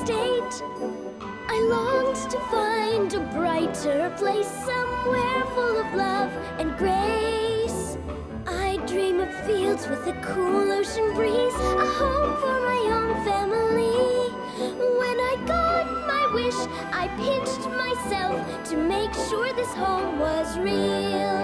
state. I longed to find a brighter place, somewhere full of love and grace. I dream of fields with a cool ocean breeze, a home for my own family. When I got my wish, I pinched myself to make sure this home was real.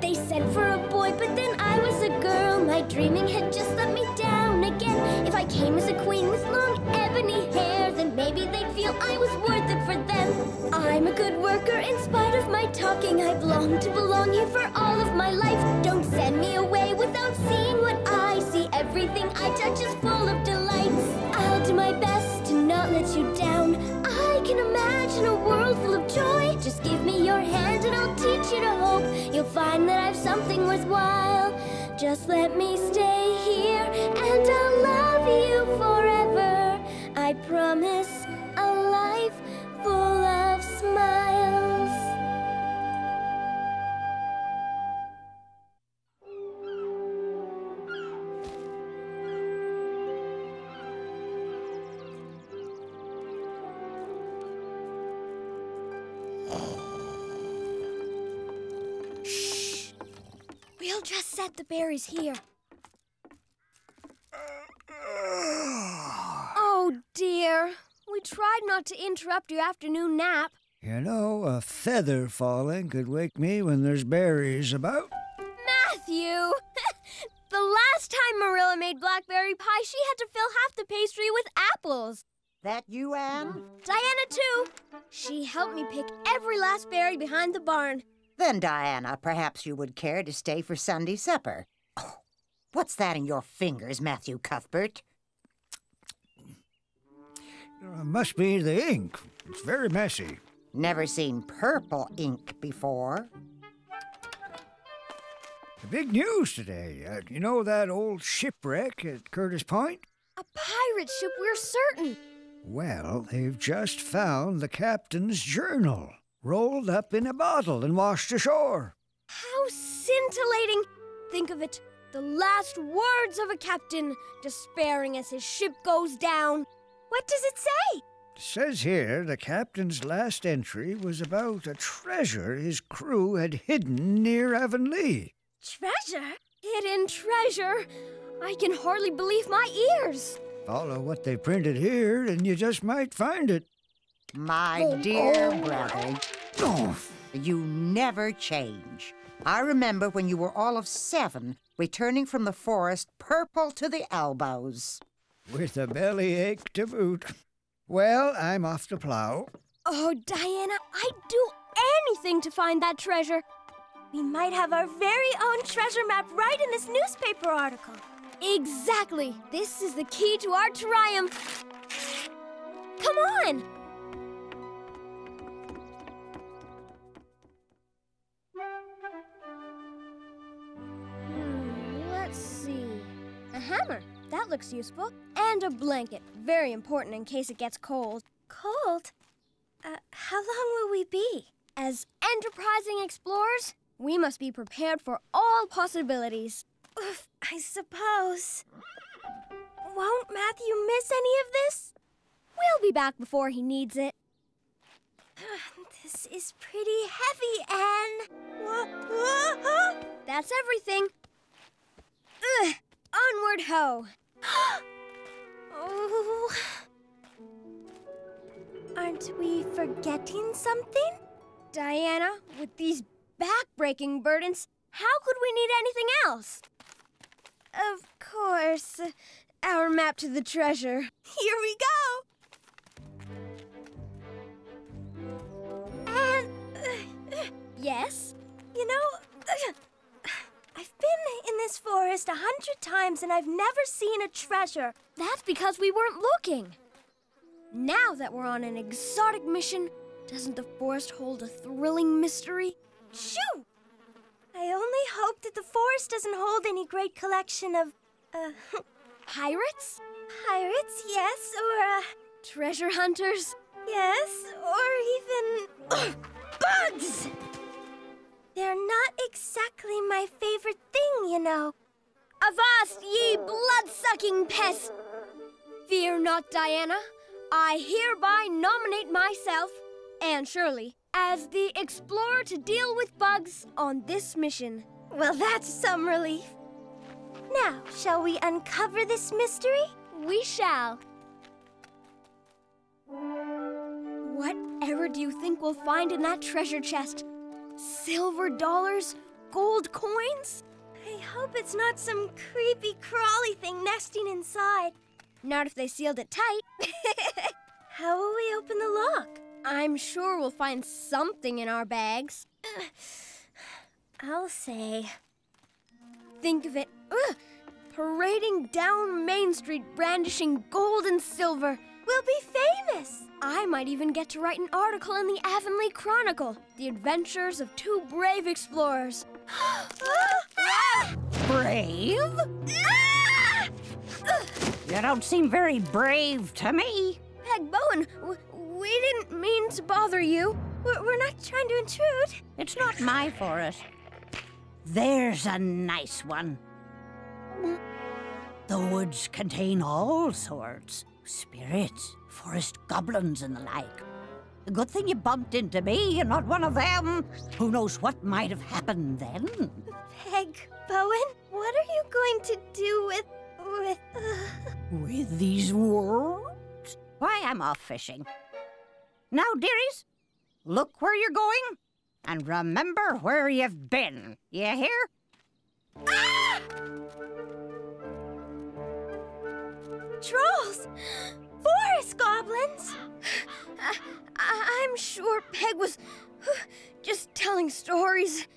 They sent for a boy, but then I was a girl. My dreaming had just let me down again. If I came as a queen with long ebony hair, then maybe they'd feel I was worth it for them. I'm a good worker in spite of my talking. I've longed to belong here for all of my life. Don't send me away without seeing what I see. Everything I touch is full of delights. I'll do my best to not let you down. I can imagine a world full of joy. Just give me your hand and I'll teach you to hope. You'll find that I've something worthwhile. Just let me stay here and I'll love you forever. I promise a life full of smiles. We'll just set the berries here. Oh, dear. We tried not to interrupt your afternoon nap. You know, a feather falling could wake me when there's berries about. Matthew! The last time Marilla made blackberry pie, she had to fill half the pastry with apples. That you, Anne? Diana, too. She helped me pick every last berry behind the barn. Then, Diana, perhaps you would care to stay for Sunday supper. Oh, what's that in your fingers, Matthew Cuthbert? Must be the ink. It's very messy. Never seen purple ink before. The big news today. You know that old shipwreck at Curtis Point? A pirate ship, we're certain. Well, they've just found the captain's journal, rolled up in a bottle and washed ashore. How scintillating! Think of it, the last words of a captain, despairing as his ship goes down. What does it say? It says here the captain's last entry was about a treasure his crew had hidden near Avonlea. Treasure? Hidden treasure? I can hardly believe my ears. Follow what they printed here and you just might find it. My dear brother, Oh. you never change. I remember when you were all of 7, returning from the forest purple to the elbows. With a bellyache to boot. Well, I'm off to plow. Oh, Diana, I'd do anything to find that treasure. We might have our very own treasure map right in this newspaper article. Exactly. This is the key to our triumph. Come on. Let's see. A hammer. That looks useful. And a blanket. Very important in case it gets cold. Cold? How long will we be? As enterprising explorers, we must be prepared for all possibilities. Oof, I suppose. Won't Matthew miss any of this? We'll be back before he needs it. This is pretty heavy, Anne. That's everything. Ugh, onward ho. Oh. Aren't we forgetting something? Diana, with these back-breaking burdens, how could we need anything else? Of course. Our map to the treasure. Here we go. And... yes? You know, I've been in this forest 100 times and I've never seen a treasure. That's because we weren't looking. Now that we're on an exotic mission, doesn't the forest hold a thrilling mystery? Shoo! I only hope that the forest doesn't hold any great collection of, pirates? Pirates, yes, or, treasure hunters? Yes, or even, bugs! They're not exactly my favorite thing, you know. Avast, ye blood-sucking pests! Fear not, Diana. I hereby nominate myself, and Shirley, as the explorer to deal with bugs on this mission. Well, that's some relief. Now, shall we uncover this mystery? We shall. Whatever do you think we'll find in that treasure chest? Silver dollars? Gold coins? I hope it's not some creepy, crawly thing nesting inside. Not if they sealed it tight. How will we open the lock? I'm sure we'll find something in our bags. I'll say... Think of it, parading down Main Street brandishing gold and silver. We'll be famous. I might even get to write an article in the Avonlea Chronicle. The adventures of two brave explorers. Brave? You don't seem very brave to me. Peg Bowen, we didn't mean to bother you. We're not trying to intrude. It's not my forest. There's a nice one. The woods contain all sorts. Spirits, forest goblins and the like. A good thing you bumped into me and not one of them. Who knows what might have happened then? Peg Bowen, what are you going to do with... With these words? Why, I'm off fishing. Now, dearies, look where you're going and remember where you've been. You hear? Ah! Trolls! Forest goblins! I'm sure Peg was just telling stories.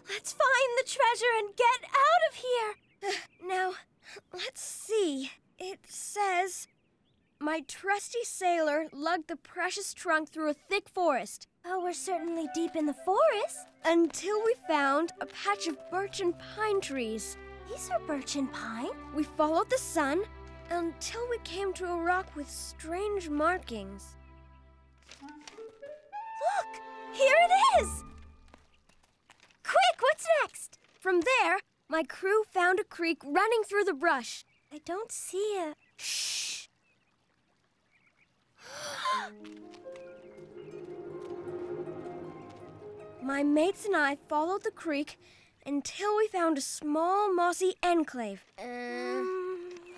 Let's find the treasure and get out of here. Now, let's see. It says, my trusty sailor lugged the precious trunk through a thick forest. Oh, we're certainly deep in the forest. Until we found a patch of birch and pine trees. These are birch and pine? We followed the sun until we came to a rock with strange markings. Look! Here it is! Quick, what's next? From there, my crew found a creek running through the brush. I don't see a... Shh! My mates and I followed the creek until we found a small, mossy enclave.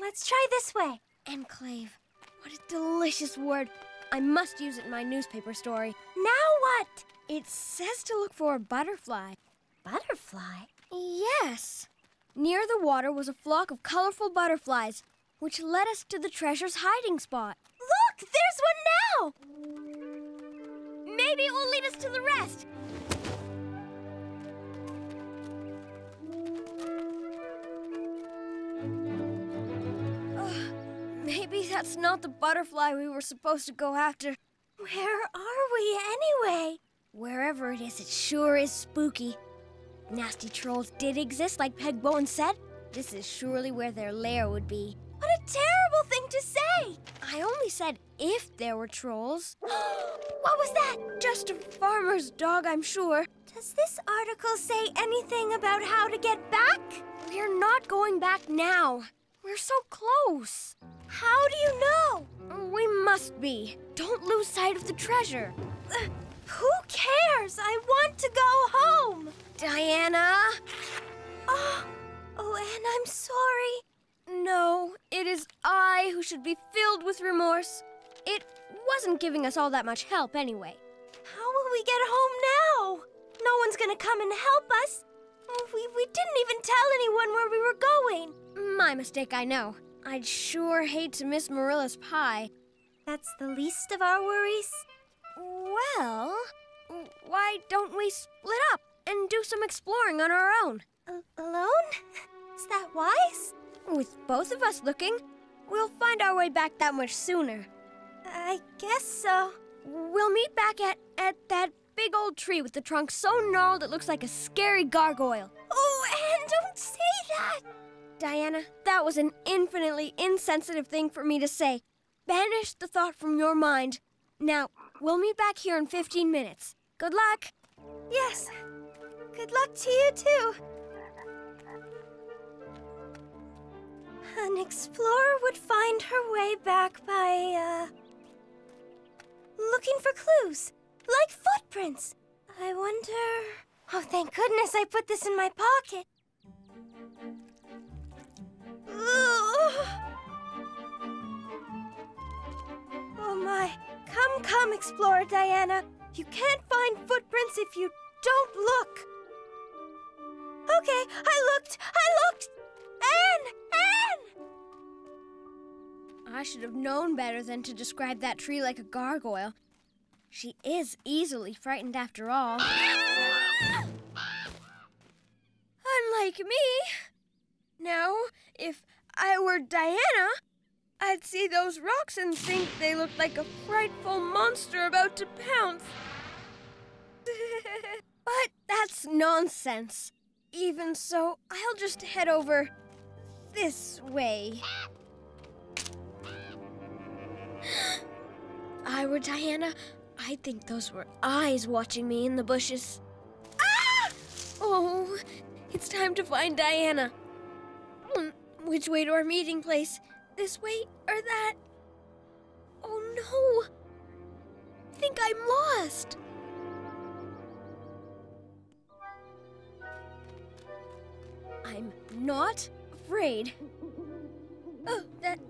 Let's try this way. Enclave. What a delicious word. I must use it in my newspaper story. Now what? It says to look for a butterfly. Butterfly? Yes. Near the water was a flock of colorful butterflies, which led us to the treasure's hiding spot. Look! There's one now! Maybe it will lead us to the rest. Maybe that's not the butterfly we were supposed to go after. Where are we anyway? Wherever it sure is spooky. Nasty trolls did exist, like Peg Bowen said. This is surely where their lair would be. What a terrible thing to say! I only said if there were trolls. What was that? Just a farmer's dog, I'm sure. Does this article say anything about how to get back? We're not going back now. We're so close. How do you know? We must be. Don't lose sight of the treasure. Who cares? I want to go home. Diana? Oh, and I'm sorry. No, it is I who should be filled with remorse. It wasn't giving us all that much help anyway. How will we get home now? No one's gonna come and help us. We didn't even tell anyone where we were going. My mistake, I know. I'd sure hate to miss Marilla's pie. That's the least of our worries. Well, why don't we split up and do some exploring on our own? Alone? Is that wise? With both of us looking, we'll find our way back that much sooner. I guess so. We'll meet back at that big old tree with the trunk so gnarled it looks like a scary gargoyle. Oh, Anne, don't say that! Diana, that was an infinitely insensitive thing for me to say. Banish the thought from your mind. Now, we'll meet back here in 15 minutes. Good luck. Yes. Good luck to you, too. An explorer would find her way back by, looking for clues, like footprints. I wonder... Oh, thank goodness I put this in my pocket. Ugh. Oh my. Come, Explorer Diana. You can't find footprints if you don't look. Okay, I looked! Anne! I should have known better than to describe that tree like a gargoyle. She is easily frightened after all. Unlike me. Now, if I were Diana, I'd see those rocks and think they looked like a frightful monster about to pounce. But that's nonsense. Even so, I'll just head over this way. If I were Diana, I'd think those were eyes watching me in the bushes. Ah! Oh, it's time to find Diana. Which way to our meeting place? This way or that? Oh no! I think I'm lost. I'm not afraid. Oh,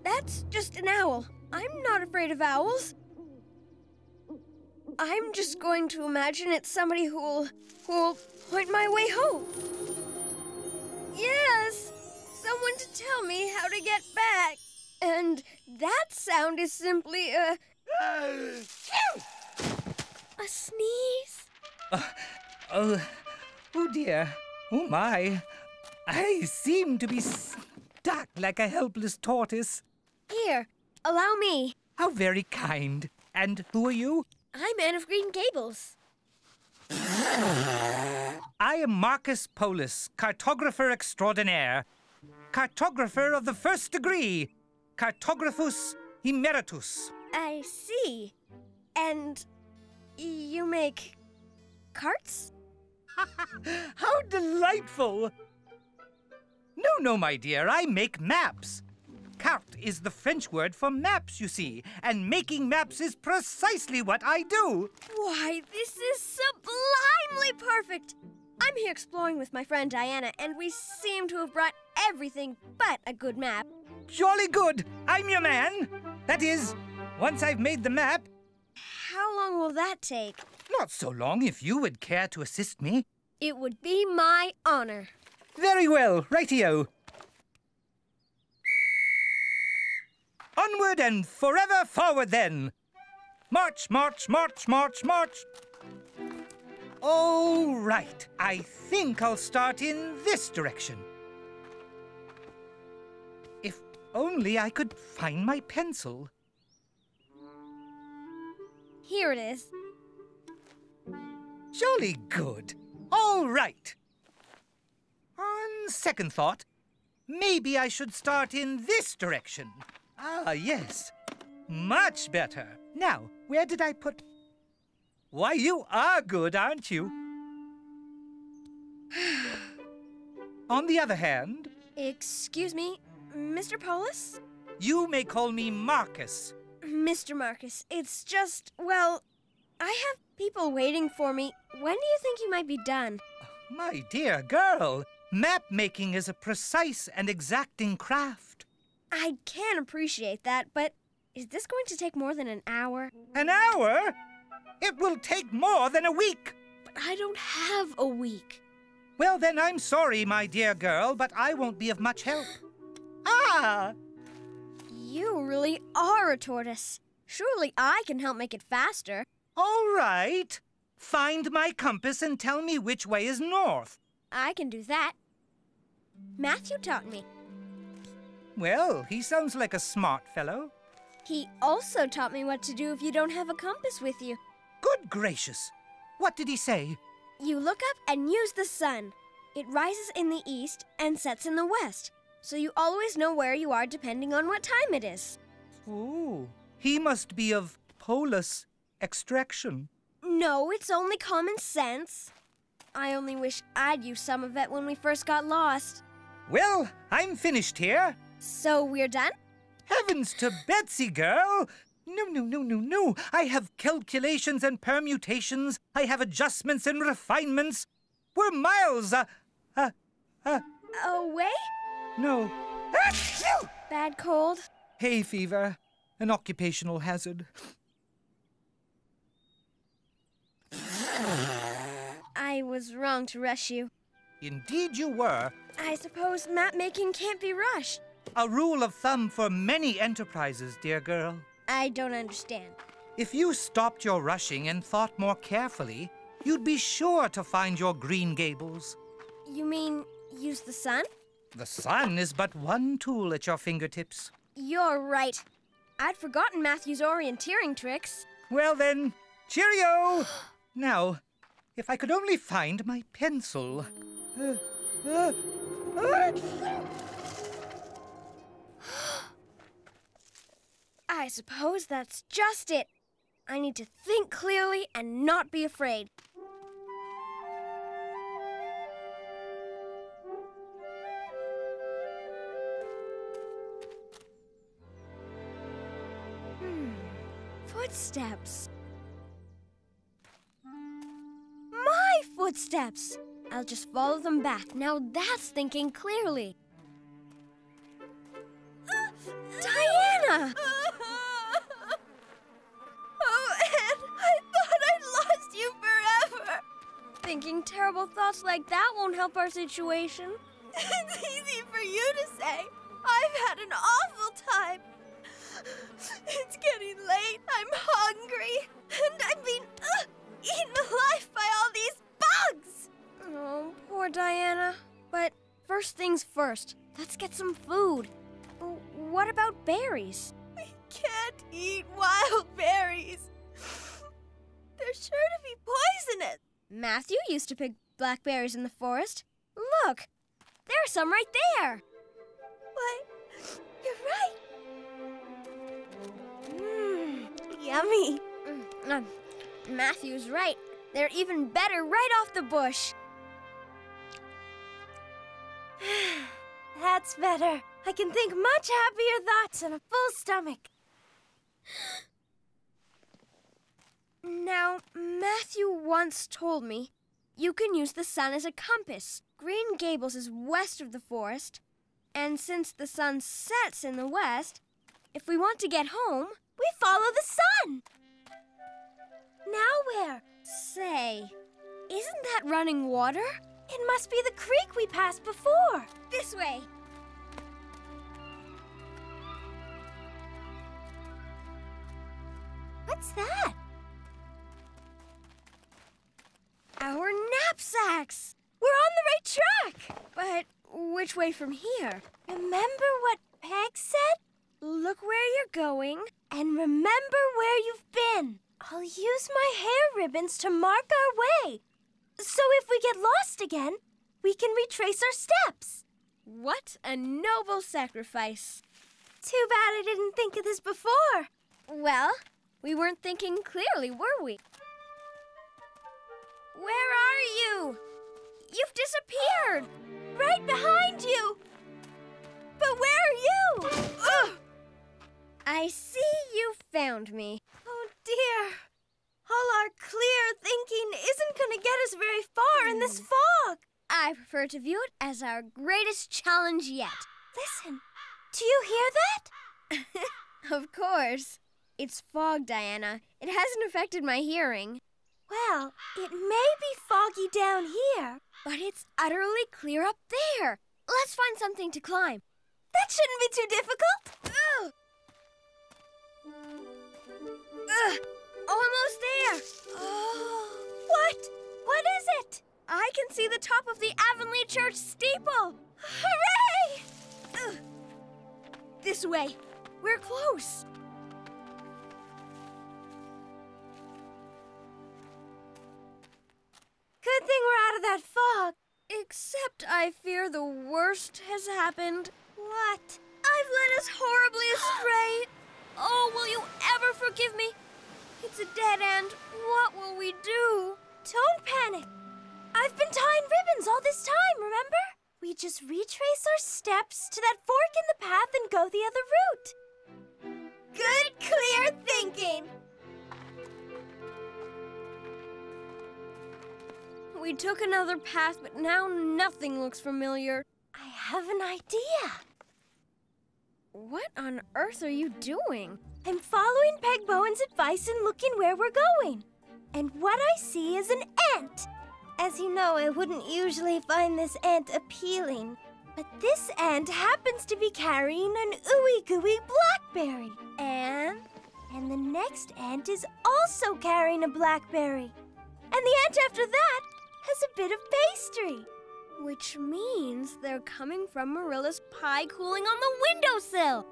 that's just an owl. I'm not afraid of owls. I'm just going to imagine it's somebody who'll point my way home. Yes, someone to tell me how to get back. And that sound is simply a sneeze. Oh dear. Oh my. I seem to be stuck like a helpless tortoise. Here, allow me. How very kind. And who are you? I'm Anne of Green Gables. I am Marcus Polus, cartographer extraordinaire. Cartographer of the first degree. Cartographus emeritus. I see. And you make carts? How delightful! No, my dear, I make maps. Carte is the French word for maps, you see, and making maps is precisely what I do. Why, this is sublimely perfect. I'm here exploring with my friend Diana, and we seem to have brought everything but a good map. Jolly good. I'm your man. That is, once I've made the map. How long will that take? Not so long if you would care to assist me. It would be my honor. Very well, rightio. Onward and forever forward, then. March, march, march, march, march. All right. I think I'll start in this direction. If only I could find my pencil. Here it is. Jolly good. All right. On second thought, maybe I should start in this direction. Ah, yes. Much better. Now, where did I put... Why, you are good, aren't you? On the other hand... Excuse me, Mr. Polus? You may call me Marcus. Mr. Marcus, it's just, well, I have people waiting for me. When do you think you might be done? My dear girl, map making is a precise and exacting craft. I can appreciate that, but is this going to take more than an hour? An hour? It will take more than a week. But I don't have a week. Well, then I'm sorry, my dear girl, but I won't be of much help. Ah! You really are a tortoise. Surely I can help make it faster. All right. Find my compass and tell me which way is north. I can do that. Matthew taught me. Well, he sounds like a smart fellow. He also taught me what to do if you don't have a compass with you. Good gracious. What did he say? You look up and use the sun. It rises in the east and sets in the west, so you always know where you are depending on what time it is. Ooh, he must be of Polus extraction. No, it's only common sense. I only wish I'd used some of it when we first got lost. Well, I'm finished here. So we're done? Heavens to Betsy, girl! No. I have calculations and permutations. I have adjustments and refinements. We're miles, Away? No. Bad cold? Hay fever. An occupational hazard. I was wrong to rush you. Indeed you were. I suppose map-making can't be rushed. A rule of thumb for many enterprises, dear girl. I don't understand. If you stopped your rushing and thought more carefully, you'd be sure to find your Green Gables. You mean use the sun? The sun is but one tool at your fingertips. You're right. I'd forgotten Matthew's orienteering tricks. Well then, cheerio! Now, if I could only find my pencil. I suppose that's just it. I need to think clearly and not be afraid. Footsteps. My footsteps! I'll just follow them back. Now that's thinking clearly. Diana! Oh, Ed, I thought I'd lost you forever. Thinking terrible thoughts like that won't help our situation. It's easy for you to say. I've had an awful time. It's getting late. I'm hungry. And I'm being eaten alive by all these bugs. Oh, poor Diana. But first things first, let's get some food. What about berries? We can't eat wild berries. They're sure to be poisonous. Matthew used to pick blackberries in the forest. Look, there's some right there. Why, you're right. Yummy. Matthew's right. They're even better right off the bush. That's better. I can think much happier thoughts on a full stomach. Now, Matthew once told me you can use the sun as a compass. Green Gables is west of the forest, and since the sun sets in the west, if we want to get home, we follow the sun. Now where? Say, isn't that running water? It must be the creek we passed before. This way. What's that? Our knapsacks! We're on the right track! But which way from here? Remember what Peg said? Look where you're going. And remember where you've been. I'll use my hair ribbons to mark our way. So if we get lost again, we can retrace our steps. What a noble sacrifice. Too bad I didn't think of this before. Well, we weren't thinking clearly, were we? Where are you? You've disappeared. Right behind you. But where are you? Ugh! I see you found me. Oh, dear. All our clear thinking isn't going to get us very far in this fog. I prefer to view it as our greatest challenge yet. Listen, do you hear that? Of course. It's fog, Diana. It hasn't affected my hearing. Well, it may be foggy down here. But it's utterly clear up there. Let's find something to climb. That shouldn't be too difficult. Ugh. Ugh. Almost there. Oh. What? What is it? I can see the top of the Avonlea Church steeple. Hooray! Ugh. This way. We're close. Good thing we're out of that fog. Except I fear the worst has happened. What? I've led us horribly astray. Oh, will you ever forgive me? It's a dead end. What will we do? Don't panic. I've been tying ribbons all this time, remember? We just retrace our steps to that fork in the path and go the other route. Good, clear thinking. We took another path, but now nothing looks familiar. I have an idea. What on earth are you doing? I'm following Peg Bowen's advice and looking where we're going. And what I see is an ant. As you know, I wouldn't usually find this ant appealing. But this ant happens to be carrying an ooey-gooey blackberry. And the next ant is also carrying a blackberry. And the ant after that has a bit of pastry. Which means they're coming from Marilla's pie cooling on the windowsill.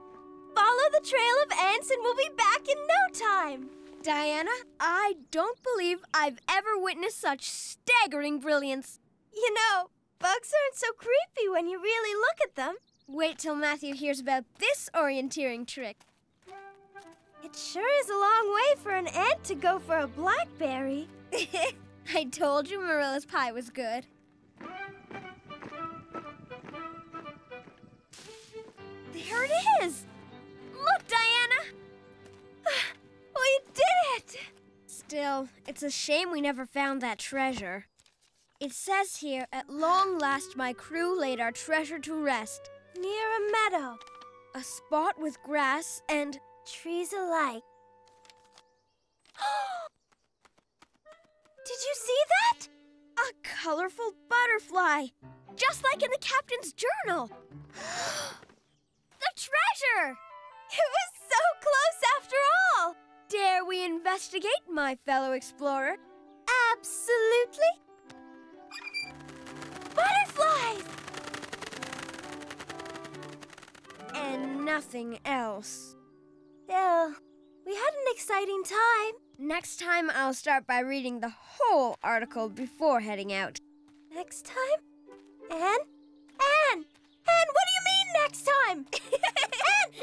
Follow the trail of ants and we'll be back in no time. Diana, I don't believe I've ever witnessed such staggering brilliance. You know, bugs aren't so creepy when you really look at them. Wait till Matthew hears about this orienteering trick. It sure is a long way for an ant to go for a blackberry. I told you Marilla's pie was good. There it is! Look, Diana! We did it! Still, it's a shame we never found that treasure. It says here, at long last my crew laid our treasure to rest. Near a meadow. A spot with grass and trees alike. Did you see that? a colorful butterfly, just like in the captain's journal. The treasure! It was so close after all! Dare we investigate, my fellow explorer? Absolutely! Butterflies! And nothing else. Still, we had an exciting time. Next time, I'll start by reading the whole article before heading out. Next time? Anne? Anne! Anne, what do you mean next time? Anne!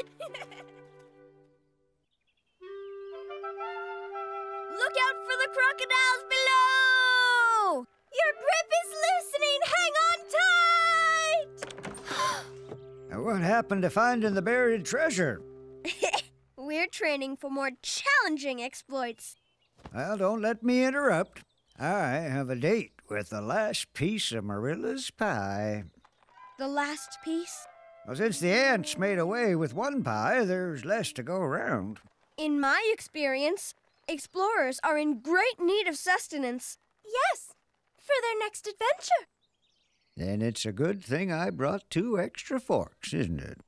Look out for the crocodiles below! Your grip is loosening! Hang on tight! What happened to finding the buried treasure? We're training for more challenging exploits. Well, don't let me interrupt. I have a date with the last piece of Marilla's pie. The last piece? Well, since the ants made away with one pie, there's less to go around. In my experience, explorers are in great need of sustenance. Yes, for their next adventure. Then it's a good thing I brought 2 extra forks, isn't it?